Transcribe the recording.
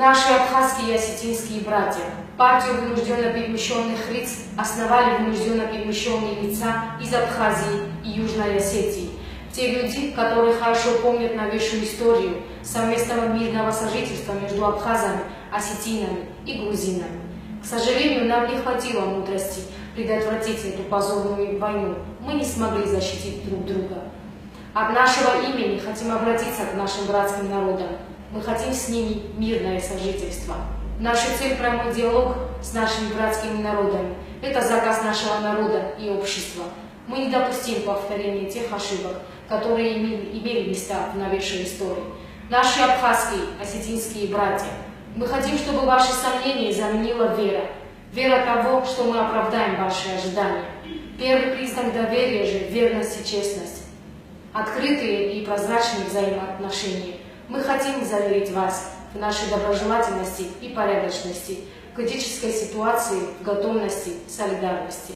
Наши абхазские и осетинские братья, партию вынужденно перемещенных лиц основали вынужденно перемещенные лица из Абхазии и Южной Осетии. Те люди, которые хорошо помнят новейшую историю совместного мирного сожительства между абхазами, осетинами и грузинами. К сожалению, нам не хватило мудрости предотвратить эту позорную войну. Мы не смогли защитить друг друга. От нашего имени хотим обратиться к нашим братским народам. Мы хотим с ними мирное сожительство. Наша цель – прямой диалог с нашими братскими народами. Это заказ нашего народа и общества. Мы не допустим повторения тех ошибок, которые имели места в новейшей истории. Наши абхазские, осетинские братья, мы хотим, чтобы ваши сомнения заменила вера. Вера того, что мы оправдаем ваши ожидания. Первый признак доверия же – верность и честность. Открытые и прозрачные взаимоотношения. Мы хотим заверить вас в нашей доброжелательности и порядочности, в критической ситуации, в готовности, солидарности.